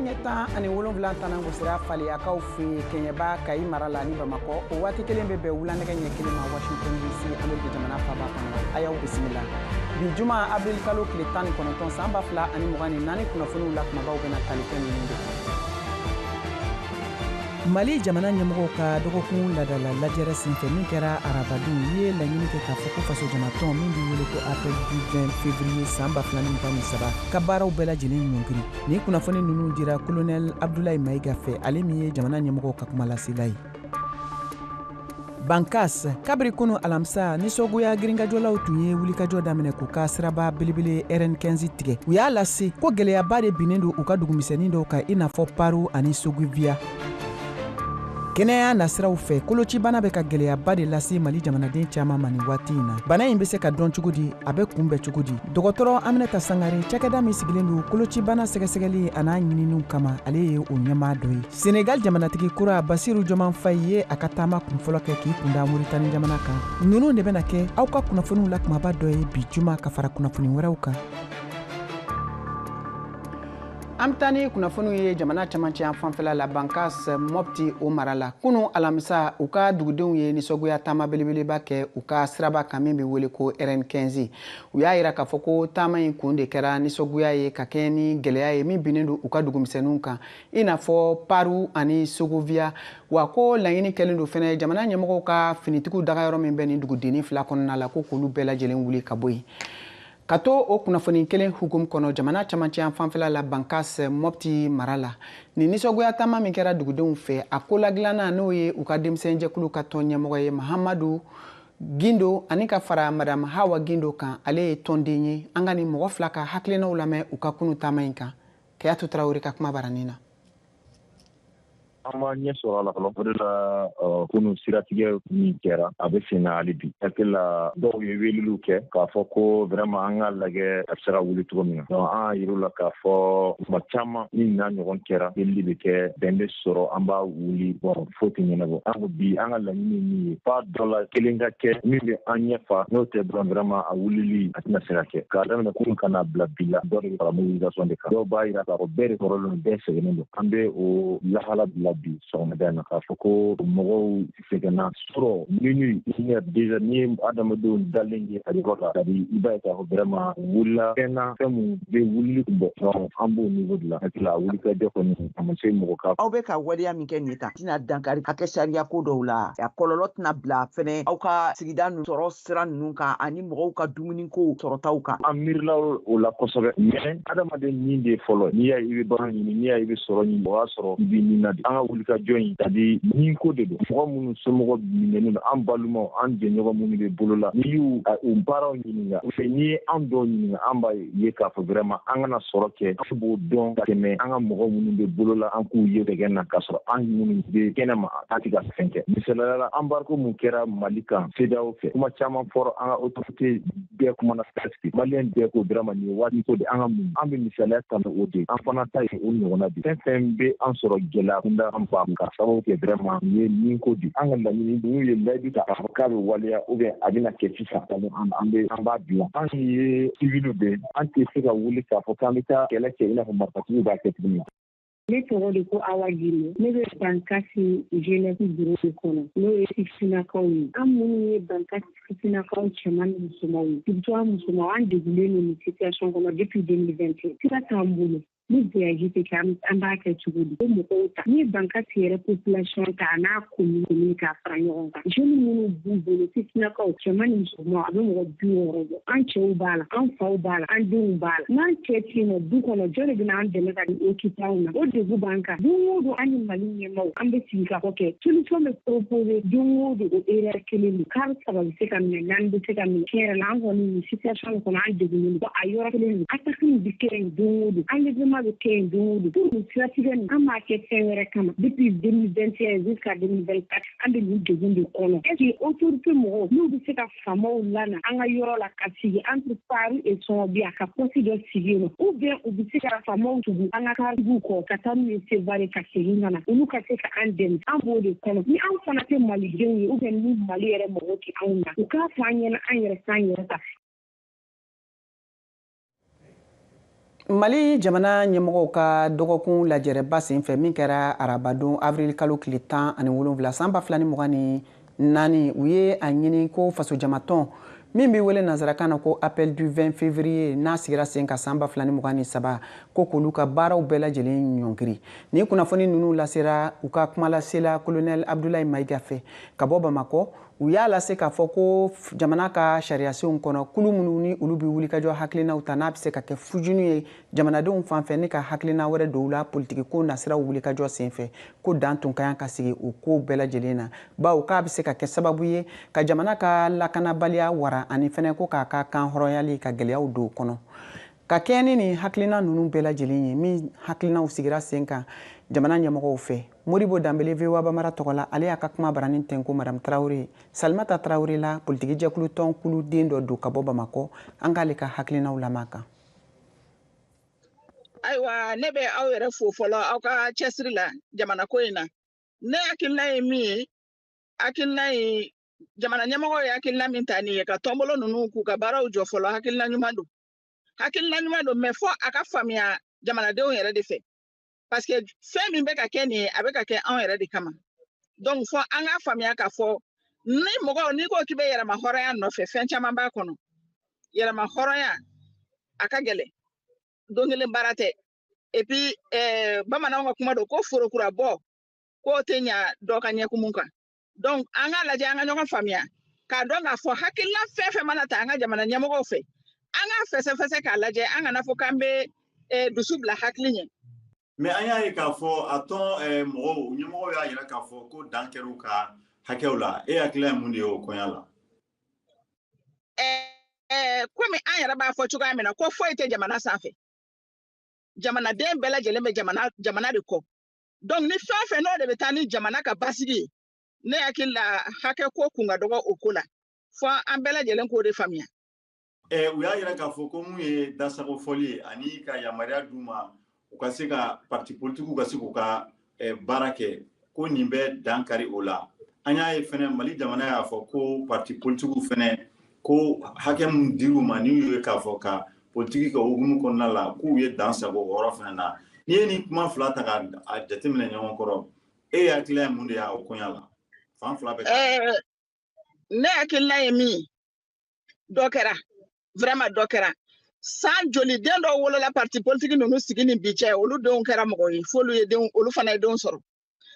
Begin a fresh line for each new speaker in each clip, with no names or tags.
ɲɛtan ani 7 tanango sira faliyakaw fɛ Keɲeba Kayi mara la ni Bamakɔ o waati kelen bɛ bɛn wulanɛgɛ ɲɛ kelen ma Washington DC Ameriki jamana faaba kɔnɔ a y'aw bisimila bi juma avril kalo tile 19 san 2024 kunnafoniw la kumabaw bɛna tali kɛ ninnu de Mali jamana ɲɛmɔgɔw ka dɔgɔkun ladala lajɛrɛ senfɛ min kɛra arabadon ye laɲini kɛ k'a fɔ ko faso jamatɔn min bɛ wele ko appel du 20 février san 2023 ka baaraw bɛɛ lajɛlen ɲɔngiri ni kunnafoni ninnu dira colonel Abdoulaye Maïga fɛ ale min ye jamana ɲɛmɔgɔw ka kumalasela ye Bankas kabiri kunu alamisa nisɔgoya girinkajɔlaw tun ye wulikajɔ daminɛ k'u ka siraba belebele RN15 tigɛ u y'a lase ko gɛlɛyaba de binnen don u ka dugumisɛnnin dɔw kan i n'a fɔ Paru ani Soguvia kɛnɛya nasiraw fɛ kolocibana bɛ ka gɛlɛyaba de lase Mali jamanaden caman ma nin waati in na bana in bɛ se ka dɔn cogo di a bɛ kunbɛn cogo di dɔgɔtɔrɔ Aminata Sangare cakɛda min sigilen don kolocibana sɛgɛsɛgɛli a n'a ɲininiw kama ale ye o ɲɛmaa dɔ ye Senegal jamanatigi kura Basiru Jɔman Fayi ye a ka taama kunfɔlɔ kɛ k'i kunda Moritani jamana kan ninnu de bɛna kɛ aw ka kunnafoniw la kumaba dɔ ye bi juma ka fara kunnafoni wɛrɛw kan Amtani kunnafoniw ye jamana camancɛ yan fanfɛla la Bankas Mopti o mara la kunu alamisa u ka dugudenw ye nisɔgoya taama belebeleba kɛ u ka siraba kan min bɛ wele ko RN15 u y'a yira k'a fɔ ko taama in kun de kɛra nisɔgoya ye ka kɛ ni gɛlɛya ye min binnen don u ka dugumisɛnninw kan i n'a fɔ Paru ani Sogovia wa ko laɲini kɛlen don fɛnɛ jamana ɲɛmɔgɔw ka finitigiw dagayɔrɔ min bɛ nin dugudennin fila kɔnɔna la ko k'olu bɛɛ lajɛlen wuli ka bɔ yen ka to o kunnafoni kelen hukum kɔnɔ jamana camancɛ yan fanfɛla la Bankas Mopti mara la ni nisɔgoya taama min kɛra dugudenw fɛ a ko ladilanna n'o ye u ka denmisɛnjɛkulu ka tɔn ɲɛmɔgɔ ye Mahamadu Gindo ani ka fara Madame Hawa Gindo kan ale ye tɔnden ye an ka ni mɔgɔ fila ka hakilinaw lamɛn u ka kunu taama in kan Kayatu Tarawele ka kuma baranin na
An ma ɲɛ sɔrɔ a la fɔlɔ o de la kunu siratigɛ min kɛra a bɛ sen na hali bi hakili la dɔw ye weleliw kɛ k'a fɔ ko vraiment an ka lajɛ a bɛ se ka wuli cogo min na donc an y'a yir'u la k'a fɔ tuma caman ni nin ɲɔgɔn kɛra delili bɛ kɛ bɛn bɛ sɔrɔ an b'a wuli bon fo tɛ ɲɛnabɔ an ko bi an ka laɲini min ye f'a dɔ la kelen ka kɛ min bɛ an ɲɛfa n'o tɛ dɔrɔn vraiment a wulili a tɛna se ka kɛ k'a daminɛ kunu kana bila bi la dɔ de bɛ fara mobilisation de kan dɔw b'a yira k'a fɔ bɛɛ de kɔrɔlen don bɛɛ sɛgɛnnen don an bɛ o lahala bila bi sɔgɔmada in na k'a fɔ ko mɔgɔw sɛgɛnna sɔrɔ minnu déjà ni ye adamadenw dalen ye a yɔrɔ la c'est-à-dire i b'a ye k'a fɔ vraiment wulila fɛn na fɛn min bɛ wulili bɔ donc an b'o niveau de la hakili la wulikajɔ kɔni a ma se mɔgɔ ka
aw bɛ ka waleya min kɛ nin ye tan tɛna dankari hakɛ sariya ko dɔw la a kɔlɔlɔ tɛna bila fɛnɛ aw ka sigida ninnu sɔrɔ sira ninnu kan ani mɔgɔw ka dumuni ko sɔrɔtaw kan
an miirila o la kosɛbɛ mais adamaden min de fɔlɔ n'i y'a ye i bɛ baara ɲini n'i y'a ye i bɛ sɔrɔ ɲini o y'a sɔrɔ i bɛ nin na de an ka wulikajɔ in c'est-à-dire nin ko de don mɔgɔ minnu somɔgɔ minɛnen don an balimaw an jɛɲɔgɔn minnu bɛ bolo la n'i y'u baaraw ɲininka ou bien n'i ye an dɔw ɲininka an b'a ye k'a fɔ vraiment an kana sɔrɔ kɛ an b'o dɔn ka tɛmɛ an ka mɔgɔ minnu bɛ bolo la an k'u ye dɛgɛ na k'a sɔrɔ an minnu bɛ kɛnɛma an tɛ ka fɛn kɛ misaliyala la embargo mun kɛra Mali kan CEDEAO fɛ kuma caman fɔra an ka autorité bɛɛ kumana presque maliyɛn bɛɛ ko vraiment nin ye waati ko de an ka mun an bɛ misaliya ta o de an fana ta ye o ɲɔgɔnna de fɛn fɛn bɛ an sɔrɔ gɛlɛya kunda an ba ka sababu kɛ vraiment nin ye nin ko di an ka laɲini n'u ye layidu ta k'a fɔ k'a bɛ waleya ou bien a bɛna kɛ sisan an b'a dilan an ye civil de an tɛ se ka wuli k'a fɔ k'an bɛ taa kɛlɛ kɛ i n'a fɔ marifatigiw b'a kɛ cogo min na.
Ne tɔgɔ de ko Awa Gindo ne bɛ Bankasi jeunesse bureau de kɔnɔ n'o ye sifinnakaw ye an minnu ye Bankasi sifinnakaw cɛman ni musomanw ye surtout an musomanw an degunnen don nin situation kɔnɔ depuis 2021 sira t'an bolo ni voyage tɛ kɛ an b'a kɛ cogo di ko mɔgɔw ta ni Bankasi yɛrɛ population ta a n'a commune k'a fara ɲɔgɔn kan jeunes minnu b'u bolo sifinnakaw cɛman ni musomanw a bɛ mɔgɔ 60 bɔ an cɛw b'a la an faw b'a la an denw b'a la n'an cɛ tɛ yen nɔ du kɔnɔ jɔn de bɛ na an dɛmɛ ka di occuper anw na degun b'an kan don o don an ni Mali ɲɛmaaw an bɛ sigi ka fɔ kɛ solution bɛ proposer don o don o area kelen de k'a saba bɛ se ka minɛ naani bɛ se ka minɛ tiɲɛ yɛrɛ la an kɔni nin situation kɔnɔ an degunnen don a yɔrɔ kelen de attaque bɛ kɛ yen don o don enlèvement bɛ kɛ yen don o don pour nin siratigɛ nin an b'a kɛ fɛn wɛrɛ kama depuis 2021 jusqu'à 2024 an bɛ nin degun de kɔnɔ est-ce que autorité mɔgɔw n'u bɛ se ka faamaw lana an ka yɔrɔ la ka sigi entre Paris et Sɔgɔbiya ka poste dɔ sigi yen nɔ ou bien u bɛ se ka faamaw tugu an ka karibuw kɔ ka taa n'u ye Sevare ka segin ka na olu ka se ka an dɛmɛ an b'o de kɔnɔ ni an fana tɛ malidenw ye ou bien ni Mali yɛrɛ mɔgɔw tɛ anw na u k'a fɔ an ɲɛna an yɛrɛ t'an yɛrɛ ta
Mali jamana ɲɛmɔgɔw ka dɔgɔkun lajɛrɛba sen fɛ min kɛra arabadon avril kalo tile 17 san 2024 u ye a ɲini ko faso jamatɔn min bɛ wele nanzarakan na ko appel du 20 février n'a sigira sen ka san 2023 ko k'olu ka baaraw bɛɛ lajɛlen ɲɔngiri ni kunnafoni ninnu lasera u ka kumalasela colonel Abdoulaye Maïga fɛ ka bɔ Bamakɔ u y'a lase k'a fɔ ko jamana ka sariyasenw kɔnɔ kulu minnu ni olu bɛ wulikajɔ hakilinaw ta n'a bɛ se ka kɛ fujunu ye jamanadenw fan fɛ ne ka hakilina wɛrɛ dɔw la politiki ko nasiraw wulikajɔ sen fɛ ko dan tun ka kan ka sigi o ko bɛɛ lajɛlen na bawo k'a bɛ se ka kɛ sababu ye ka jamana ka lakanabaliya wara ani fɛnɛ ko k'a ka kan hɔrɔnyali ka gɛlɛyaw don kɔnɔ ka kɛ ni nin hakilina ninnu bɛɛ lajɛlen ye min hakilinaw sigira sen kan jamana ɲɛmɔgɔw fɛ Moribo Dambele VOA Bamara tɔgɔ la ale y'a ka kuma baranin tɛnko Madame Traoré Salimata Traoré la politiki jɛkulu tɔnkulu den dɔ don ka bɔ Bamakɔ an k'ale ka hakilinaw lamɛn kan.
Ayiwa ne bɛ aw yɛrɛ fo fɔlɔ aw ka cɛsiri la jamana ko in na ne hakilina ye min ye hakilina ye jamana ɲɛmɔgɔ ye hakilina min ta nin ye ka tɔnbolo ninnu k'u ka baaraw jɔ fɔlɔ hakilina ɲuman don mais fɔ a ka faamuya jamanadenw yɛrɛ de fɛ parce que fɛn min bɛ ka kɛ nin ye a bɛ ka kɛ anw yɛrɛ de kama donc fɔ an ka faamuya k'a fɔ ni mɔgɔ n'i ko k'i bɛ yɛlɛma hɔrɔnya nɔfɛ fɛn caman b'a kɔnɔ yɛlɛma hɔrɔnya a ka gɛlɛn don kelen baara tɛ et puis bamananw ka kuma don ko forokura bɔ k'o tɛ ɲa dɔ ka ɲɛkumun kan donc an ka lajɛ an ka ɲɔgɔn faamuya k'a dɔn k'a fɔ hakilina fɛn fɛn mana ta an ka jamana ɲɛmɔgɔw fɛ an ka fɛsɛfɛsɛ k'a lajɛ an kana fɔ k'an bɛ dusu bila hakili ɲɛ.
Mais an y'a ye k'a fɔ a tɔn mɔgɔw ɲɛmɔgɔw y'a yira k'a fɔ ko dan kɛr'u ka hakɛw la e hakilina ye mun de ye o kɔɲa la.
Komi an yɛrɛ b'a fɔ cogoya min na ko foyi tɛ jamana sanfɛ jamanaden bɛɛ lajɛlen bɛ jamana de kɔ donc ni fɛn o fɛn n'o de bɛ taa ni jamana ka basigi ye ne hakili la hakɛ ko kun ka dɔgɔ o ko la fɔ an bɛɛ lajɛlen k'o de faamuya.
U y'a yira k'a fɔ ko mun ye dasago fɔli ye ani ka yamaruya d'u ma u ka se ka parti politiques ka se k'u ka baara kɛ ko nin bɛ dan kari o la an y'a ye fɛnɛ Mali jamana y'a fɔ ko parti politiques fɛnɛ ko hakɛ mun dir'u ma ni y'u ye k'a fɔ ka politiki ka hukumu kɔnɔna la k'u ye dan sago o yɔrɔ fɛnɛ na ni ye ni kuma fila ta ka jateminɛ ɲɔgɔn kɔrɔ e hakilina ye mun de y'a o kɔɲa la fan fila bɛ
ne hakilina ye min dɔ kɛra vraiment dɔ kɛra san joli den dɔ wolola parti politique ninnu sigi ni bi cɛ olu denw kɛra mɔgɔ ye f'olu ye olu fana ye denw sɔrɔ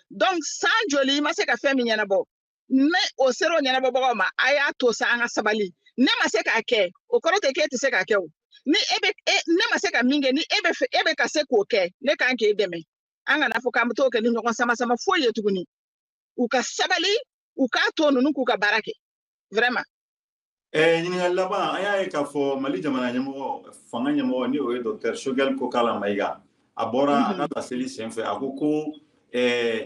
donc san joli i ma se ka fɛn min ɲɛnabɔ ne o sera o ɲɛnabɔbagaw ma a y'a to sa an ka sabali ne ma se k'a kɛ o kɔrɔ tɛ k'e tɛ se k'a kɛ o ni ne ma se ka min kɛ ni e bɛ ka se k'o kɛ ne kan k'e dɛmɛ an kana fɔ k'an bɛ t'o kɛ ni ɲɔgɔn sama foyi ye tuguni u ka sabali u k'a to ninnu k'u ka baara kɛ vraiment.
Ɲininkali laban an y'a ye k'a fɔ Mali jamana ɲɛmɔgɔ fanga ɲɛmɔgɔ ni o ye Dr Choguel Kokala Maïga a bɔra a ka laseli sen fɛ a ko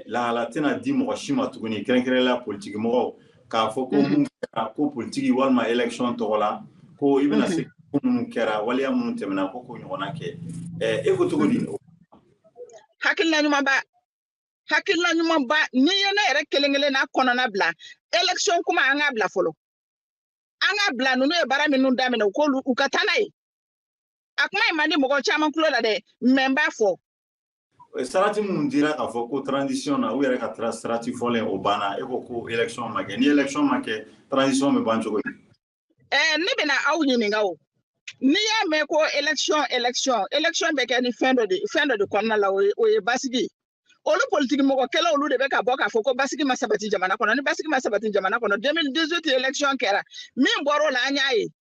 lahala tɛna di mɔgɔ si ma tuguni kɛrɛnkɛrɛnnenya politiki mɔgɔw k'a fɔ ko mun kɛra ko politiki walima élection tɔgɔ la ko i bɛna se ko minnu kɛra waliya minnu tɛmɛna ko k'o ɲɔgɔnna kɛ e ko cogo di.
Hakilina ɲumanba ni ye ne yɛrɛ kelen n'a kɔnɔna bila élection kuma an k'a bila fɔlɔ an ka bila ninnu ye baara minnu daminɛ u ka taa n'a ye a kuma in man di mɔgɔ caman tulo la dɛ mais n b'a fɔ.
Sarati minnu dira k'a fɔ ko transition na u yɛrɛ ka sarati fɔlen o banna e ko élection ma kɛ ni élection ma kɛ transition bɛ ban cogo di.
Ne bɛna aw ɲininka o n'i y'a mɛn ko élection bɛ kɛ ni fɛn dɔ de kɔnɔna la o ye basigi olu politiki mɔgɔkɛlaw olu de bɛ ka bɔ k'a fɔ ko basigi ma sabati jamana kɔnɔ ni basigi ma sabati jamana kɔnɔ 2018 élection kɛra min bɔr'o la an y'a ye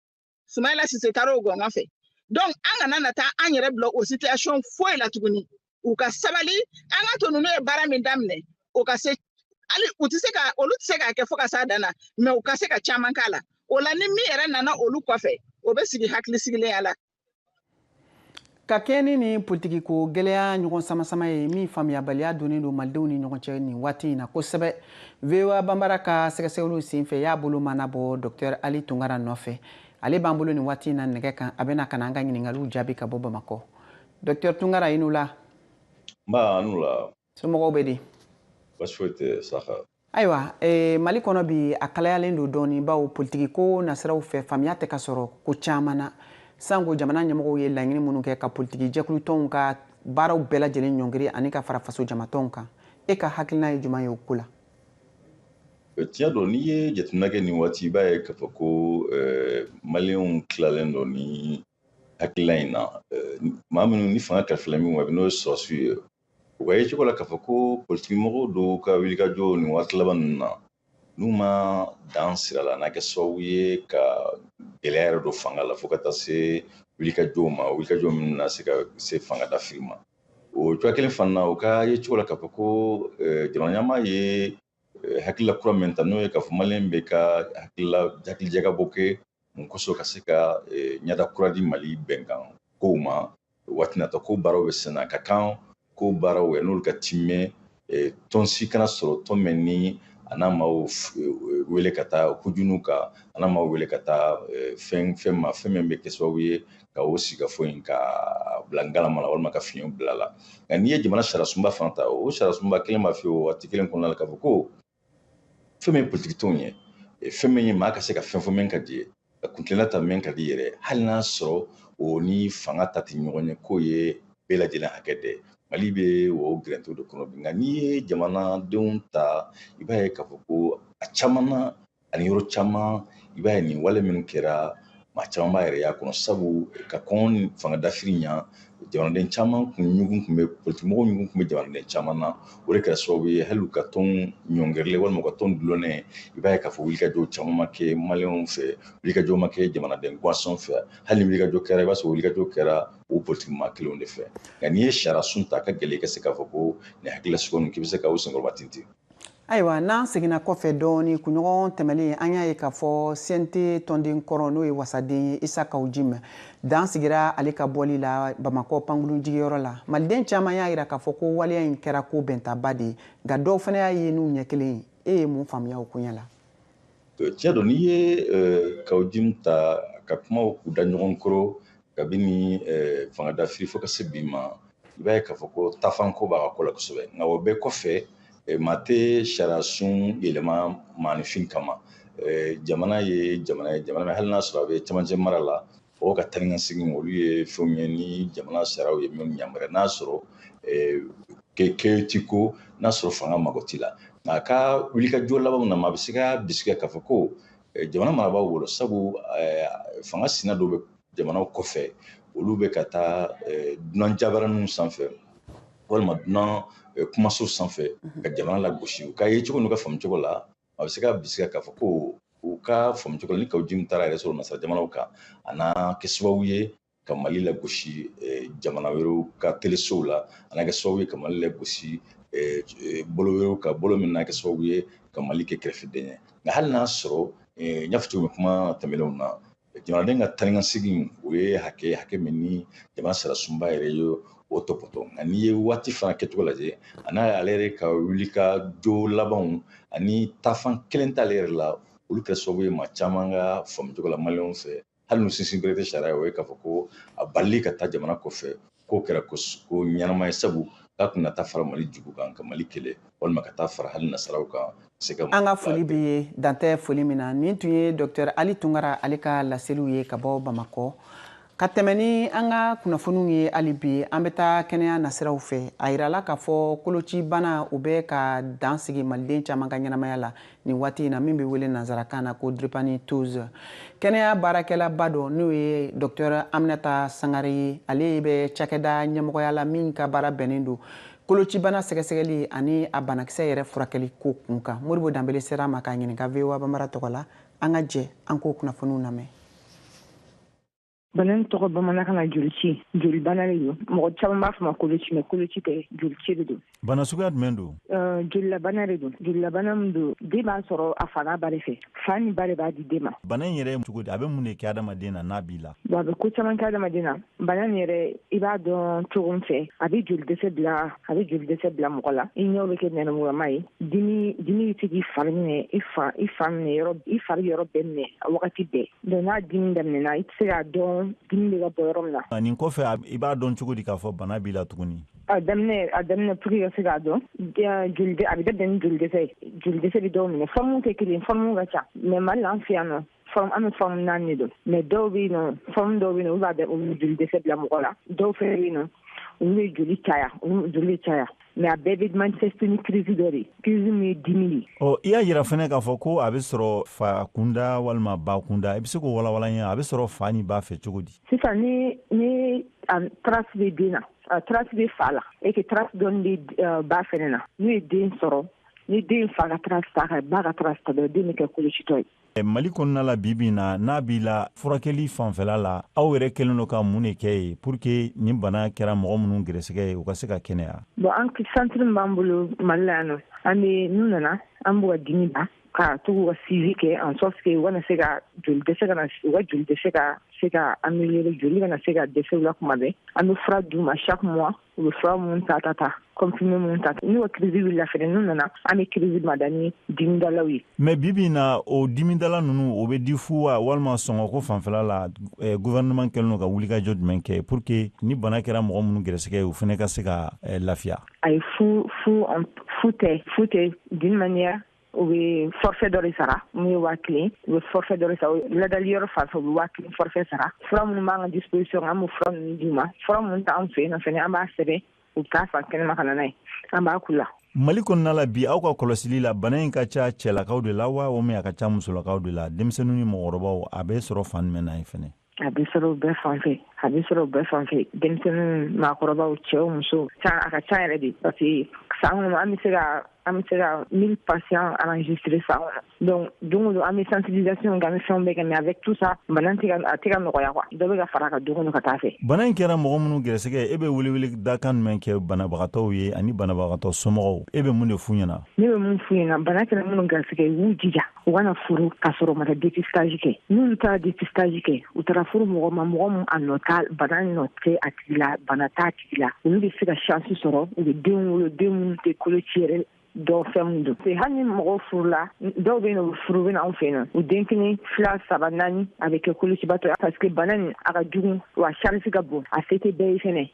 Soumaïla Cissé taara o gɔngɔn fɛ donc an kana na taa an yɛrɛ bila o situation foyi la tuguni u ka sabali an ka to ninnu ye baara min daminɛ o ka se hali olu tɛ se k'a kɛ fo ka s'a dan na mais u ka se ka caman k'a la o la ni min yɛrɛ nana olu kɔfɛ o bɛ sigi hakili sigilen la.
Ka kɛ ni politiki ko gɛlɛya ɲɔgɔn sama ye min faamuyabaliya donnen don malidenw ni ɲɔgɔn cɛ nin waati in na kosɛbɛ VOA Bambara ka sɛgɛsɛgɛliw sen fɛ y'a bolo mana bɔ Dr Ali Tunkara nɔfɛ ale b'an bolo nin waati in na nɛgɛ kan a bɛna ka na an ka ɲininkaliw jaabi ka bɔ Bamakɔ. Dr Tunkara i n'u la.
Nba n'u la.
Somɔgɔw bɛ di.
Baasi foyi tɛ Saka.
Ayiwa Mali kɔnɔ bi a kalayalen don dɔɔni bawo politiki ko nasiraw fɛ faamuya tɛ ka sɔrɔ ko caman na sango jamana ɲɛmɔgɔw ye laɲini minnu kɛ ka politiki jɛkulu tɔnw ka baaraw bɛɛ lajɛlen ɲɔngiri ani ka fara faso jamatɔnw kan e ka hakilina ye juman ye o ko la?
Tiɲɛ don n'i ye jateminɛ kɛ nin waati i b'a ye k'a fɔ ko maliyɛnw tilalen don ni hakilina in na maa minnu ni fanga kalifala min ma n'o ye sɔrɔsiw ye u ka ye cogo la k'a fɔ ko politiki mɔgɔw dɔw ka wulikajɔ nin waati laban ninnu na n'u ma dan sira la n'a kɛ sababu ye ka gɛlɛya yɛrɛ don fanga la fo ka taa se wulikajɔw ma wulikajɔ min na se ka se fanga dafiri ma o cogoya kelen fana na u ka ye cogo la k'a fɔ ko jamana ɲɛmaa ye hakilila kura min ta n'o ye k'a fɔ maliyɛn bɛ ka hakilijagabɔ kɛ mun kosɔn ka se ka ɲɛda kura di mali bɛnkan kow ma waati nata ko baaraw bɛ sen na ka kan ko baaraw n'olu ka timɛ tɔnsi kana sɔrɔ tɔn min ni a n'a maaw wele ka taa kujunu kan a n'a maaw wele ka taa fɛn min bɛ kɛ sababu ye ka o sigafo in ka bila ngalama la walima ka fiɲɛ bila la nka n'i ye jamana sariyasunba fana ta o sariyasunba kelen b'a fɔ o waati kelen kɔnɔna la k'a fɔ ko fɛn min ye politiki tɔnw ye fɛn min ye maa ka se ka fɛn fɔ min ka di ye ka kuntilenna ta min ka di yɛrɛ hali n'a sɔrɔ o ni fanga ta tɛ ɲɔgɔn ye k'o ye bɛɛ lajɛlen hakɛ dɛ mali bɛ o gɛrɛntɛw de kɔnɔ bi nka n'i ye jamanadenw ta i b'a ye k'a fɔ ko a caman na ani yɔrɔ caman i b'a ye nin wale minnu kɛra maa caman b'a yɛrɛ y'a kɔnɔ sabu ka kɔn ni fanga dafiri ɲa jamanaden caman ɲugun tun bɛ politikimɔgɔw ɲugun tun bɛ jamanaden caman na o de kɛra sababu ye hali u ka tɔn ɲɔngɛrɛlen walima u ka tɔn dulonnɛ i b'a ye k'a fɔ wulikajɔ caman ma kɛ maliyɛnw fɛ wulikajɔ ma kɛ jamanaden gansanw fɛ hali ni wulikajɔ kɛra i b'a sɔrɔ wulikajɔ kɛra o politikimaa kelenw de fɛ nka n'i ye sariyasun ta a ka gɛlɛn i ka se k'a fɔ ko nin hakililasigi ninnu k'i bɛ se ka o senkɔrɔba tintin.
Ayiwa n'an seginna kɔfɛ dɔɔni kunɲɔgɔn tɛmɛlen an y'a ye k'a fɔ CNT tɔnden kɔrɔ n'o ye wasaden ye Isa Kawujim dan sigira ale ka bɔli la Bamakɔ pankuru jigiyɔrɔ la maliden caman y'a jira k'a fɔ ko waleya in kɛra ko bɛntaba de ye nka dɔw fana y'a ye n'u ɲɛ kelen ye e ye mun faamuya o koɲɛ la?
Tiɲɛ don n'i ye Kawujim ta ka kumaw k'u da ɲɔgɔn kɔrɔ kabini fanga dafiri fo ka se bi ma i b'a ye k'a fɔ ko taafanko b'a ka ko la kosɛbɛ nka o bɛɛ kɔfɛ maa tɛ sariyasun yɛlɛma maanifin kama jamana ye jamana hali n'a sɔrɔ a bɛ cɛmancɛ mara la mɔgɔw ka taa ni ka segin olu ye fɛnw ye ni jamana sariyaw ye minnu yamaruya n'a sɔrɔ kɛ ti ko n'a sɔrɔ fanga mago t'i la nka a ka wulikajɔ labanw na a bɛ se ka bisigiya k'a fɔ ko jamana marabaaw bolo sabu fanga sina dɔw bɛ jamanaw kɔfɛ olu bɛ ka taa dunan jabaraninw sanfɛ walima dunan kumaso sanfɛ ka jamana lagosi u ka ye cogo n'u ka faamu cogo la a bɛ se ka bisigiya k'a fɔ ko u ka faamu cogo la ni Kawujim taara yɛrɛ sɔrɔ nasara jamanaw kan a n'a kɛ sababu ye ka Mali lagosi jamana wɛrɛw ka telesow la a n'a kɛ sababu ye ka Mali lagosi bolo wɛrɛw ka bolo min n'a kɛ sababu ye ka Mali kɛ kɛrɛfɛden ye nka hali n'a sɔrɔ n y'a fɔ cogo min kuma tɛmɛnenw na jamanaden ka taa ni ka segin o ye hakɛ min ni jamana sariyasunba yɛrɛ ye o tɔpɔtɔ nka n'i ye waati fana kɛcogo lajɛ a n'a ale yɛrɛ ka wulikajɔ labanw ani taafan kelen t'ale yɛrɛ la olu kɛra sababu ye maa caman ka faamu cogo la maliyɛnw fɛ hali n'u sinsin bere tɛ sariya o ye k'a fɔ ko a balili ka taa jamana kɔfɛ k'o kɛra ko ɲɛnama ye sabu k'a kun na taa fara Mali jugu kan ka Mali kɛlɛ walima ka taa fara hali nasaraw kan
an ka foli bɛ ye dantɛ foli min na nin tun ye Dr Ali Tunkara ale ka laseliw ye ka bɔ Bamakɔ ka tɛmɛ ni an ka kunnafoniw ye hali bi an bɛ taa kɛnɛya nasiraw fɛ a yirala k'a fɔ koloci bana u bɛ ka dan sigi maliden caman ka ɲɛnamaya la nin waati in na min bɛ wele nanzarakan na ko drepanocytose kɛnɛya baarakɛlaba dɔ n'o ye Dr Aminata Sangare ye ale bɛ cakɛda ɲɛmɔgɔya la min ka baara bɛnnen don koloci bana sɛgɛsɛgɛli ani a banakisɛ yɛrɛ furakɛli ko kun kan Moribo Danbele sera ma k'a ɲininka VOA Bambara tɔgɔ la an ka jɛ an k'o kunnafoniw lamɛn.
Bana tɔgɔ bamanankan na jolici joli bana de don mɔgɔ caman b'a fɔ ma koloci mais koloci tɛ jolici de don.
Bana suguya jumɛn don?
Jolilabana de don jolilabana min don den b'a sɔrɔ a fa n'a ba de fɛ fa ni ba de b'a di den ma.
Bana in yɛrɛ cogo di a bɛ mun de kɛ adamaden na n'a b'i la?
Bon a bɛ ko caman kɛ adamaden na bana nin yɛrɛ i b'a dɔn cogo min fɛ a bɛ joli dɛsɛ bila mɔgɔ la i ɲɛw bɛ kɛ nɛrɛmugulama ye dimi bɛ se k'i fari minɛ i fari yɔrɔ bɛɛ minɛ a wagati bɛɛ donc n'a dimi daminɛna i tɛ se k'a dɔn dimi bɛ ka bɔ yɔrɔ min na.
Nin kɔfɛ i b'a dɔn cogo di k'a fɔ bana b'i la tuguni?
A daminɛ pour que ka se k'a dɔn a bɛ daminɛ ni joli dɛsɛ bɛ dɔw minɛ forme tɛ kelen forme ka ca mais Mali la an fɛ yan nɔ forme naani don mais dɔw bɛ yen nɔ forme dɔw bɛ yen nɔ olu b'a bɛn olu joli dɛsɛ bila mɔgɔ la dɔw fɛnɛ bɛ yen nɔ olu ye joli caya mais a bɛɛ bɛ manifester ni crise dɔ de crise min ye dimi de.
i y'a yira fɛnɛ k'a fɔ ko a bɛ sɔrɔ fa kunda walima ba kunda i bɛ se k'o walawala n ye a bɛ sɔrɔ fa ni ba fɛ cogo di.
sisan ni trace bɛ den na trace bɛ fa la et que trace dɔɔni bɛ ba fɛnɛ na n'u ye den sɔrɔ ni den fa ka trace ta ka ba ka trace ta dɔrɔn den bɛ kɛ kolocitɔ ye. Mali
kɔnɔna la bi na n'a b'i la furakɛli fanfɛla la aw yɛrɛ kɛlen don ka mun de kɛ ye pour que nin bana kɛra mɔgɔ minnu gɛrɛsɛgɛ ye u ka se ka kɛnɛya.
Bon an centre min b'an bolo Mali la yan nɔ an bɛ n'u nana an b'u ka dimi ban ka to k'u ka suivi kɛ en sorte que u kana se ka joli dɛsɛ kana u ka joli dɛsɛ ka se ka améliorer joli kana se ka dɛsɛ u la kuma bɛɛ an bɛ fura d'u ma chaque mois u bɛ fura minnu ta comprimé minnu ta n'u ka crise wulila fɛnɛ n'u nana an bɛ crise mada ni dimidalaw ye.
mais bibi na o dimidala ninnu o bɛ di fu wa walima sɔngɔko fanfɛla la gouvernement kɛlen don ka wulikajɔ jumɛn kɛ pour que ni bana kɛra mɔgɔ minnu gɛrɛsɛgɛ ye u fɛnɛ ka se ka lafiya.
ayi fu tɛ d'une manière u bɛ forfait dɔ de sara mun ye 1000 u bɛ forfait dɔ de sara ladali yɔrɔ fan fɛ u bɛ 1000 forfait sara fura minnu b'an ka disposition an b'o fura ninnu d'u ma fura minnu t'an fɛ yen nɔ fɛnɛ an b'a sɛbɛn u bɛ taa fan kɛnɛma ka na n'a ye an b'a k'u la.
Mali kɔnɔna la bi aw ka kɔlɔsili la bana in ka ca cɛlakaw de la wa a ka ca musolakaw de la denmisɛnninw ni mɔgɔkɔrɔbaw a bɛ sɔrɔ fan jumɛn na ye fɛnɛ.
a bɛ sɔrɔ bɛɛ fan fɛ denmisɛnninw maakɔrɔbaw cɛw musow a ka ca yɛrɛ de parce que san kɔnɔ an bɛ se ka 1000 patients enregistrés san kɔnɔ donc don o don an bɛ sensibilisation kɛ an bɛ fɛnw bɛɛ kɛ mais avec tout ça bana a tɛ ka nɔgɔya quoi dɔ bɛ ka fara a kan don o don ka taa fɛ.
bana in kɛra mɔgɔ minnu gɛrɛsɛgɛ e bɛ welewele dakan jumɛn kɛ banabagatɔw ye ani banabagatɔ somɔgɔw e bɛ mun de f'u ɲɛna.
ne bɛ mun f'u ɲɛna bana kɛra minnu gɛrɛsɛgɛ u b'u jija u kana furu ka sɔrɔ u ma taa dépistage kɛ n'olu taara dépistage kɛ u taara furu mɔgɔ ma mɔgɔ min a nɔ t'a bana nɔ tɛ a tigi la bana t'a tigi la olu bɛ se ka chance sɔrɔ u bɛ den wolo den minnu tɛ koloci yɛrɛ dɔw fɛn min don hali ni mɔgɔw furula dɔw bɛ yen nɔ furu bɛ na anw fɛ yen nɔ u den 1 2 3 4 a bɛ kɛ kolocibatɔ ye parce que bana nin a ka jugu wa charge ka bon a se tɛ bɛɛ ye fɛnɛ.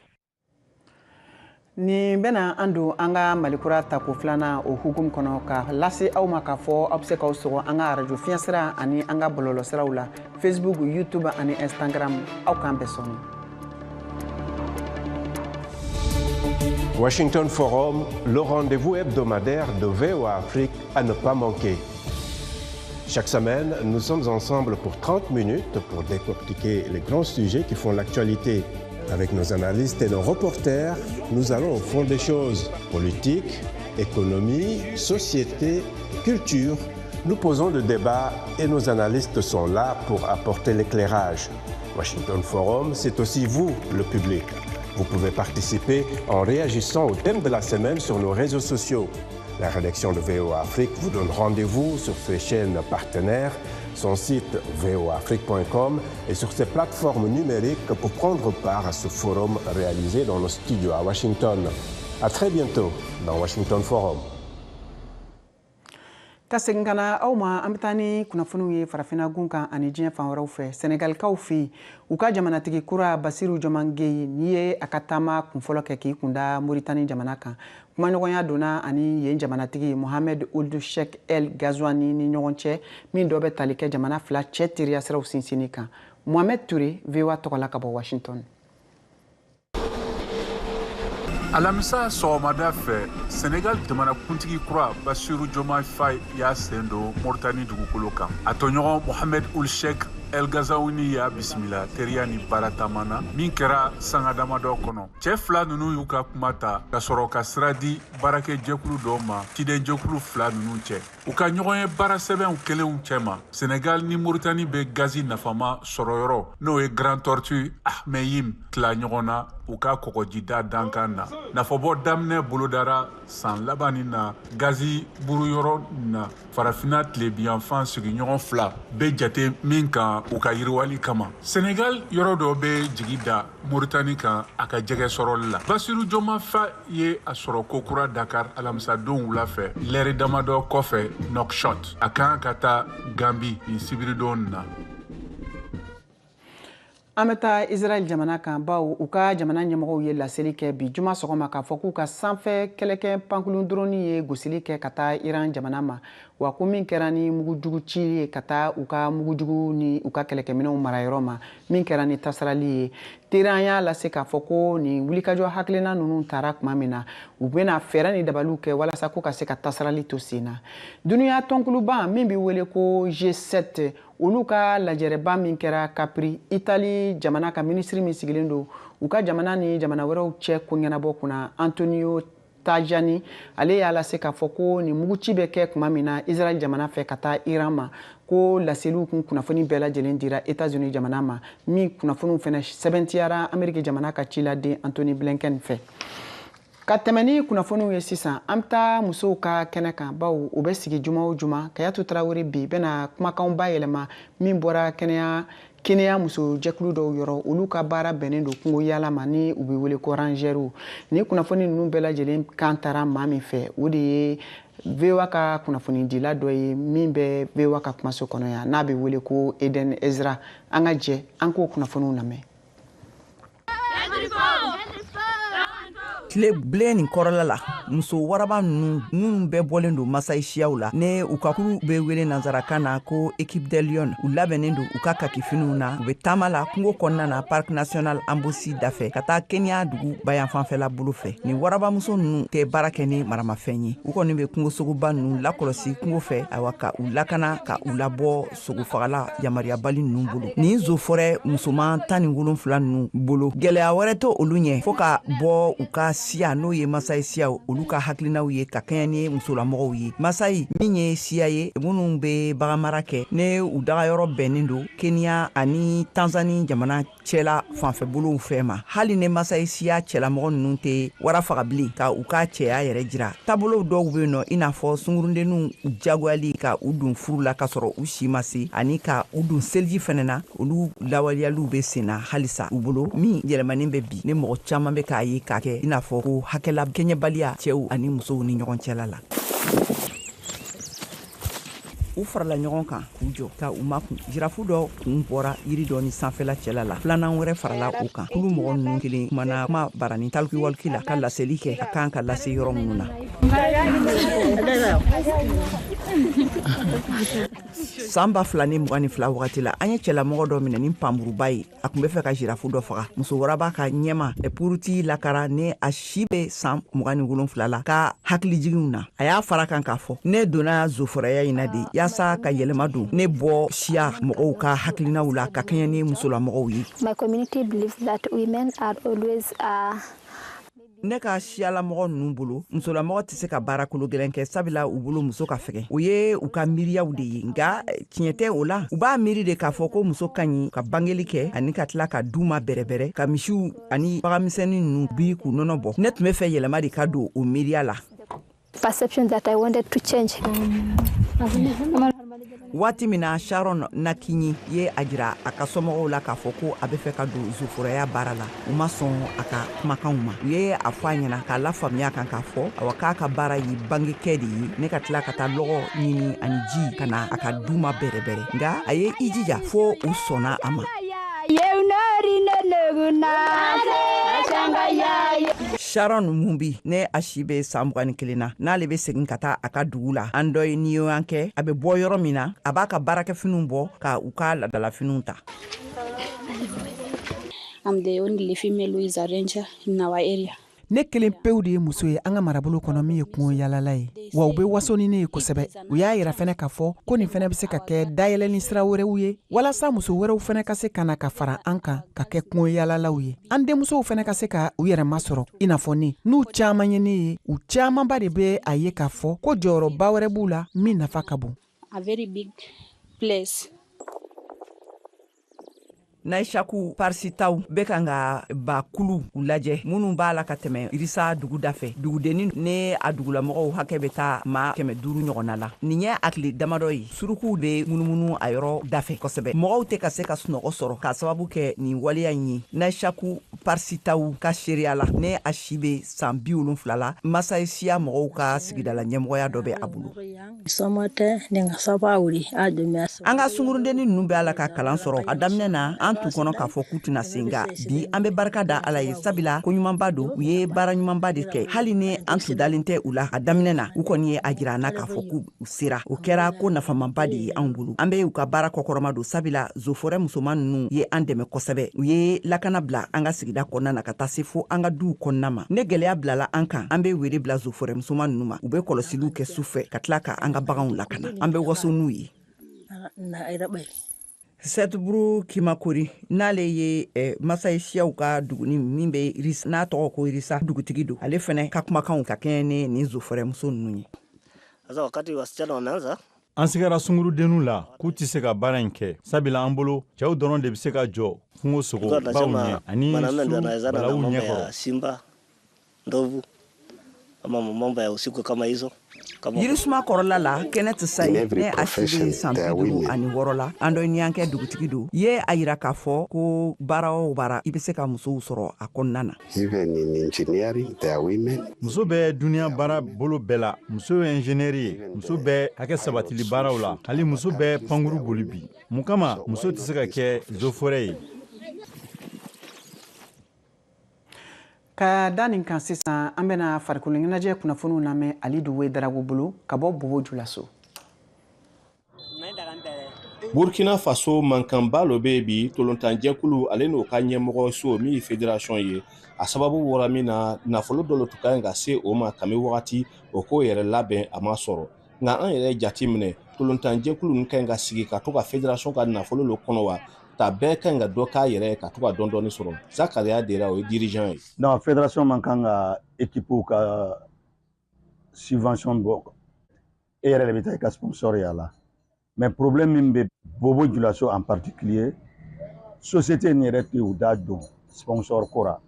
ni bɛna an don an ka malikura tako filanan o hukumu kɔnɔ ka lase aw ma k'a fɔ aw bɛ se k'aw sɔgɔ an ka arajo fiɲɛsira ani an ka bɔlɔlɔsiraw la Facebook YouTube ani Instagram aw k'an bɛɛ sɔmi.
Washington Forum, le rendez-vous hebdomadaire de VOA Afrique à ne pas manquer. Chaque semaine, nous sommes ensemble pour 30 minutes pour décortiquer les grands sujets qui font l'actualité. Avec nos analystes et nos reporters, nous allons au fond des choses. Politique, économie, société, culture. Nous posons le débat et nos analystes sont là pour apporter l'éclairage. Washington Forum, c'est aussi vous, le public. Vous pouvez participer en réagissant au thème de la semaine sur nos réseaux sociaux. La rédaction de VOA Afrique vous donne rendez-vous sur ses chaînes partenaires, son site voafrique.com et sur ses plateformes numériques pour prendre part à ce forum réalisé dans nos studios à Washington. À très bientôt dans Washington Forum.
ka segin ka na aw ma an bɛ taa ni kunnafoniw ye farafina gun kan ani diɲɛ fan wɛrɛw fɛ Senegalikaw fɛ u ka jamanatigi kura Basiru Jɔman Geyi n'i ye a ka taama kunfɔlɔ kɛ k'i kunda Moritani jamana kan kumaɲɔgɔnya donna ani yen jamanatigi Mohamed Ould Cheikh El Ghazouani ni ɲɔgɔn cɛ min dɔ bɛ tali kɛ jamana fila cɛ teriya siraw sinsinni kan Mohamed Touré VOA tɔgɔla ka bɔ Washington.
Alamisa sɔgɔmada fɛ Senegal jamanakuntigi kura Basiru Jɔman Faye y'a sen don Moritani dugukolo kan a tɔɲɔgɔn Mohamed Ould Cheikh El Ghazouani y'a bisimila teriya ni baara taama na min kɛra sanga damadɔ kɔnɔ cɛ fila ninnu y'u ka kuma ta ka sɔrɔ ka sira di baarakɛ jɛkulu dɔw ma ciden jɛkulu fila ninnu cɛ u ka ɲɔgɔn ye baara sɛbɛnw kelenw cɛma Senegal ni Moritani bɛ gazi nafama sɔrɔyɔrɔ n'o ye Grand Tortue Ahmeyim tila ɲɔgɔn na u ka kɔgɔjida dankan na nafɔbɔ daminɛ bolodara san laban nin na gazi buruyɔrɔ na farafina tilebiyanfan sigiɲɔgɔn fila bɛ jate min kan u ka yiriwali kama Senegal yɔrɔ dɔ bɛ jigi da Moritani kan a ka jɛgɛ sɔrɔli la Basiru Jɔman Faye ye a sɔrɔ kokura Dakar alamisadon wula fɛ lɛri damadɔ kɔfɛ Nouakchott a kan ka taa Gambi ni sibiridon na.
An bɛ taa Israel jamana kan bawo u ka jamana ɲɛmɔgɔw ye laseli kɛ bi juma sɔgɔma k'a fɔ k'u ka sanfɛ kɛlɛkɛ pankulun drone ye gosili kɛ ka taa Iran jamana ma wa ko min kɛra ni mugujugu ci ye ka taa u ka mugujugu ni u ka kɛlɛkɛminɛw marayɔrɔ ma min kɛra ni tasarali ye. Teran y'a lase k'a fɔ ko ni wulikajɔ hakilina ninnu taara tuma min na u bɛna fɛɛrɛ ni dabaliw kɛ walasa ko ka se ka tasarali to sen na. Duniya tɔnkuluba min bɛ wele ko G7 olu ka lajɛrɛba min kɛra Capri Italie jamana ka ministre min sigilen don u ka jamana ni jamana wɛrɛw cɛ ko ɲɛnabɔ kunna Antonio Tajani ale y'a lase k'a fɔ ko ni muguci bɛ kɛ tuma min na Israel jamana fɛ ka taa Iran ma ko laseliw kun kunnafoni bɛɛ lajɛlen dira États-Unis jamana ma min kunnafoniw fɛnɛ sɛbɛntiyara Amérique jamana ka ciladen Anthony Blinken fɛ. Ka tɛmɛ ni kunnafoniw ye sisan an bɛ taa musow ka kɛnɛ kan bawo u bɛ sigi juma o juma Kayatu Tarawele bi bɛna kumakanw bayɛlɛma min bɔra kɛnɛya muso jɛkulu dɔw yɔrɔ olu ka baara bɛnnen don kungo yaala ma ni u bɛ wele ko rangɛriw ni kunnafoni ninnu bɛɛ lajɛlen kan taara maa min fɛ o de ye VOA ka kunnafoni dila dɔ ye min bɛ VOA ka kumaso kɔnɔ yan n'a bɛ wele ko Eden Ezra an ka jɛ an k'o kunnafoniw lamɛn.
Tile bilen nin kɔrɔla la muso waraba ninnu bɛɛ bɔlen don Masayi siyaw la ne u ka kuru bɛ wele nanzarakan na ko Équipe des Lions u labɛnnen don u ka kakifiniw na u bɛ taama la kungo kɔnɔna na Parc National Ambosi dafɛ ka taa Kenya dugu bayan fanfɛla bolo fɛ ni warabamuso ninnu tɛ baara kɛ ni maramafɛn ye u kɔni bɛ kungosogoba ninnu lakɔlɔsi kungo fɛ awa ka u lakana ka u labɔ sogofagala yamariyabali ninnu bolo ni nzofɔrɛ musoman 17 ninnu bolo gɛlɛya wɛrɛ to olu ɲɛ fo ka bɔ u ka siya n'o ye Masayi siya olu ka hakilinaw ye ka kɛɲɛ ni musolamɔgɔw ye Masayi min ye siya ye minnu bɛ baganmara kɛ ne u dagayɔrɔ bɛnnen don Kenya ani Tanzanie jamana cɛla fanfɛbolow fɛ ma hali ne Masayi siya cɛlamɔgɔ ninnu tɛ wara faga bilen ka u ka cɛya yɛrɛ jira taabolo dɔw bɛ yen nɔ i n'a fɔ sungurundenninw u jagoyali ka u don furu la ka sɔrɔ u si ma se ani ka u don seliji fɛnɛ na olu lawaleyaliw bɛ sen na halisa u bolo min yɛlɛmanin bɛ bi ne mɔgɔ caman bɛ k'a ye k'a kɛ i n'a fɔ ko hakɛla kɛɲɛbaliya cɛw ani musow ni ɲɔgɔn cɛla la u farala ɲɔgɔn kan k'u jɔ ka u makun jirafu dɔ kun bɔra yiri dɔ ni sanfɛla cɛla la filanan wɛrɛ farala u kan kulu mɔgɔ ninnu kelen kumana kuma barani talkiwalki la ka laseli kɛ ka kan ka lase yɔrɔ minnu na san 2022 wagati la an ye cɛlamɔgɔ dɔ minɛ ni panburuba ye a kun bɛ fɛ ka jirafu dɔ faga muso waraba ka ɲɛma puruti lakara ne a si bɛ san 27 la ka hakilijiginw na a y'a fara kan k'a fɔ ne donna zofɔrɛya in na de yaasa ka yɛlɛma don ne bɔ siya mɔgɔw ka hakilinaw la ka kɛɲɛ ni musolamɔgɔw ye.
My community believes that women are always
ne ka siyalamɔgɔ ninnu bolo musolamɔgɔ tɛ se ka baara kolo gɛlɛn kɛ sabula u bolo muso ka fɛgɛn o ye u ka miiriyaw de ye nka tiɲɛ tɛ o la u b'a miiri de k'a fɔ ko muso ka ɲi ka bangeli kɛ ani ka tila ka du ma bɛrɛbɛrɛ ka misiw ani baganmisɛnnin ninnu bi k'u nɔnɔ bɔ ne tun bɛ fɛ yɛlɛma de ka don o miiriya la.
Perception that I wanted to change.
Waati min na Sharon Nakinyi ye a jira a ka somɔgɔw la k'a fɔ ko a bɛ fɛ ka don zofɔrɛya baara la u ma sɔn a ka kumakanw ma u ye a fɔ a ɲɛna k'a lafaamuya kan k'a fɔ awa k'a ka baara ye bangekɛ de ye ne ka tila ka taa lɔgɔ ɲini ani ji ka na a ka du ma bɛrɛbɛrɛ nka a ye i jija fo u sɔnna a ma. Sharon Mumbi ne a si bɛ san 21 na n'ale bɛ segin ka taa a ka dugu la an dɔ ye n'i y'o kɛ a bɛ bɔ yɔrɔ min na a b'a ka baarakɛfiniw bɔ ka u ka ladalafiniw ta.
I'm the only female who is a ranger in our area.
Ne kelen pewu de ye muso ye an ka marabolo kɔnɔ min ye kungo yaalala ye wa u bɛ waso ni ne ye kosɛbɛ u y'a yira fɛnɛ k'a fɔ ko nin fɛnɛ bɛ se ka kɛ dayɛlɛni sira wɛrɛw ye walasa muso wɛrɛw fɛnɛ ka se ka na ka fara an kan ka kɛ kungo yaalalaw ye an denmusow fɛnɛ ka se ka u yɛrɛ masɔrɔ i n'a fɔ ne n'u caman ye ne ye u camanba de bɛ a ye k'a fɔ ko jɔyɔrɔba wɛrɛ b'u la min nafa ka bon.
A very big place.
Naishaku parsitaw bɛ kan ka ba kulu u lajɛ minnu b'a la ka tɛmɛ irisa dugu dafɛ dugudenni ne a dugulamɔgɔw hakɛ bɛ taa ma 500 ɲɔgɔnna la nin ye hakili damadɔ ye surukuw bɛ munumunu a yɔrɔ dafɛ kosɛbɛ mɔgɔw tɛ ka se ka sunɔgɔ sɔrɔ k'a sababu kɛ nin waleya in ye Naishaku parsitaw ka seereya la ne a si bɛ san 70 la Masayi siya mɔgɔw ka sigidala ɲɛmɔgɔya dɔ bɛ a bolo an ka sungurundenni ninnu bɛ ala ka kalan sɔrɔ a daminɛ na an t'u kɔnɔ k'a fɔ k'u tɛna sen nga bi an bɛ barika da ala ye sabila ko ɲumanba don u ye baara ɲumanba de kɛ hali ni an tun dalen tɛ u la a daminɛ na u kɔni ye a jira an na k'a fɔ k'u sera o kɛra ko nafamanba de ye anw bolo an bɛ u ka baara kɔkɔrɔma don sabila zofɔrɛ musoman ninnu ye an dɛmɛ kosɛbɛ u ye lakana bila an ka sigida kɔnɔna na ka taa se fo an ka duw kɔnɔna ma ne gwɛlɛya bilala an kan an bɛ wele bila zofɔrɛ musoman ninnu ma u bɛ kɔlɔsiliw kɛ sufɛ ka tila ka an ka baganw lakana an bɛ waso n'u ye Setburu Kimakori n'ale ye Masai Siaw ka duguni min bɛ n'a tɔgɔ ko Irisa dugutigi don ale fɛnɛ ka kumakanw ka kɛɲɛ ni nin zofɔrɛmuso ninnu ye.
Wakati wasichana wameanza
an sigara sungurudennu la k'u tɛ se ka baara in kɛ sabila an bolo cɛw dɔrɔn de bɛ se ka jɔ kungo sogo baw ɲɛ ani su balawu ɲɛkɔrɔ.
Simba, ndovu ama mambo ya usiku kama hizo.
Yirisuma kɔrɔla la Kenneth Sai ne a si bɛ san 56 la an dɔ ni an kɛ dugutigi don ye a yira k'a fɔ ko baara o baara i bɛ se ka musow sɔrɔ a kɔnɔna na.
Even in engineering there are women.
Muso bɛ duniya baara bolo bɛɛ la muso ye ingénieur ye muso bɛ hakɛ sabatili baaraw la hali muso bɛ pankuru boli bi mun kama muso tɛ se ka kɛ zofɔrɛ ye.
Ka da nin kan sisan an bɛna farikolo ɲɛnajɛ kunnafoniw lamɛn Alidu Wedarago bolo ka bɔ Bobo Julaso.
Burkina Faso mankanba lo bɛ bi tolontanjɛkulu ale n'o ka ɲɛmɔgɔ so min ye fédération ye a sababu bɔra min na nafolo dɔ tun ka ɲi ka se o ma kami wagati o k'o yɛrɛ labɛn a ma sɔrɔ nka an yɛrɛ jate minɛ tolontanjɛkulu ninnu ka ɲi ka sigi ka to ka fédération ka nafolo lo kɔnɔ wa ta bɛɛ ka ɲi ka dɔ k'a yɛrɛ ka to ka dɔɔni sɔrɔ Zakaria Dera o ye dirigeant ye.
Non, fédération man kan ka équipe ka subvention bɔ e yɛrɛ de bɛ taa i ka sponsor y'a la mais problème min bɛ Bobo Julaso en particulier société nin yɛrɛ tɛ u da don sponsor ko ra.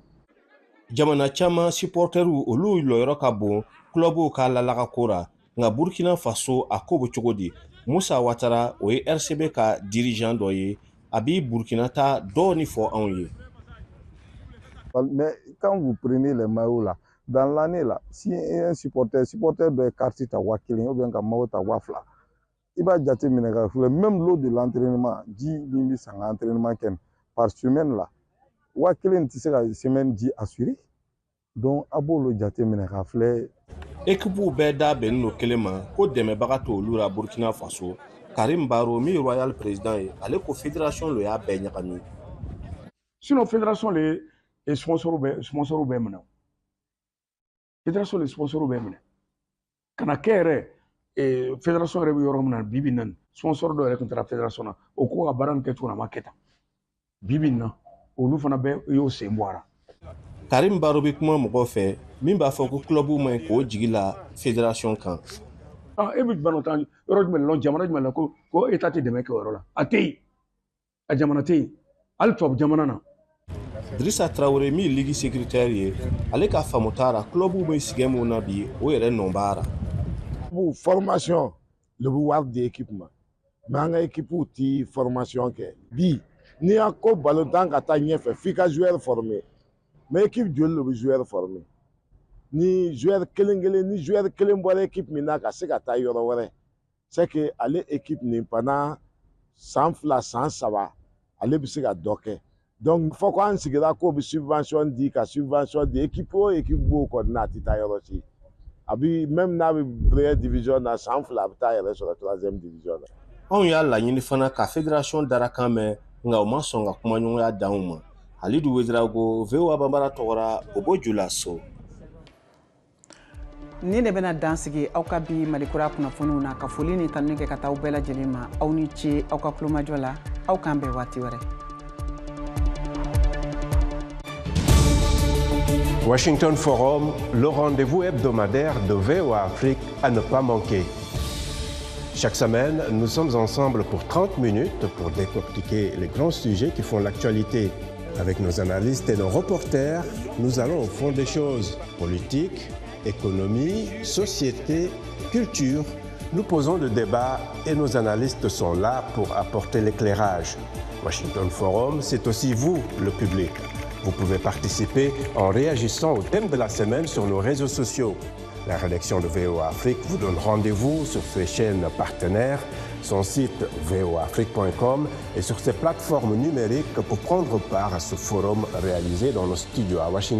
Jamana caman supporteru olu lɔyɔrɔ ka bon clubw ka lalaga ko ra nka Burkina Faso a ko bɛ cogo di Musa Ouattara o ye RCB ka dirigeant dɔ ye a bɛ Burkina ta dɔɔni fɔ anw ye.
Mais quand vous prenez les maillots là, dans l'année là, si un supporter doit carte ta wa kelen ou bien ka maillot ta wa fila, il va jate minɛ ka filɛ même l'eau de l'entraînement, ji min bɛ san entraînement kɛ par semaine là, wa kelen tɛ se ka semaine ji assuré, donc a b'olu jate minɛ ka filɛ.
Équipe bɛɛ da bɛnnen don kelen ma ko dɛmɛbaga t'olu la Burkina Faso. Karim Baro mi royal président ye ale ko fédération lo y'a bɛɛ ɲagami.
Sinon fédération le sponsor bɛɛ minɛ fédération le sponsor bɛɛ minɛ kana kɛ yɛrɛ fédération yɛrɛ bɛ yɔrɔ min na bibi na sponsor dɔ yɛrɛ tun taara fédération na o ko ka baara min kɛ cogo na ma kɛ tan bibi na olu fana bɛ y'o sen bɔ a la.
Karim Baro bɛ kuma mɔgɔw fɛ min b'a fɔ ko clubw ma ɲi k'o jigi la fédération kan.
E bɛ bana tan yɔrɔ jumɛn la jamana jumɛn la ko état tɛ dɛmɛ kɛ o yɔrɔ la a tɛ yen a jamana tɛ yen hali tubabu jamana na.
Drissa Traoré min ligue sécuritaire ye ale ka faamu taara clubw bɛ sigi mun na bi o yɛrɛ nɔ b'ara.
Formation le bɛ wari di équipe ma mais an ka équipe tɛ formation kɛ bi n'i y'a ko ballon-tan ka taa ɲɛfɛ f'i ka joueur former mais équipe joli le bɛ joueur former. Ni joueur kelen bɔra équipe min na ka se ka taa yɔrɔ wɛrɛ c'est que ale équipe nin pendant san 2 san 3 ale bɛ se ka dɔ kɛ donc fɔ ko an sigira k'o bɛ subvention di ka subvention di équipe o équipe b'o kɔni na a tɛ taa yɔrɔ si a bi même n'a bɛ première division na san 2 a bɛ taa yɛrɛ sɔrɔ 3e division na.
Anw y'a laɲini fana ka fédération darakan mɛn nka o ma sɔn ka kumaɲɔgɔnya d'anw ma Alidu Wedarago VOA Bambara tɔgɔra Bobo Julaso.
Ni de bɛna dan sigi aw ka bi Malikura kunnafoniw na ka foli ni tanuni kɛ ka taa aw bɛɛ lajɛlen ma aw ni ce aw ka kulomajɔ la aw k'an bɛn waati wɛrɛ.
Washington Forum, le rendez-vous hebdomadaire de VOA Afrique à ne pas manquer. Chaque semaine, nous sommes ensemble pour 30 minutes pour décortiquer les grands sujets qui font l'actualité. Avec nos analystes et nos reporters, nous allons au fond des choses. Politique, économie, société, culture. Nous posons le débat et nos analystes sont là pour apporter l'éclairage. Washington Forum, c'est aussi vous, le public. Vous pouvez participer en réagissant au thème de la semaine sur nos réseaux sociaux. La rédaction de VOA Afrique vous donne rendez-vous sur ses chaînes partenaires son site voafrique.com et sur ses plateformes numériques pour prendre part à ce forum réalisé dans nos studios à Washington.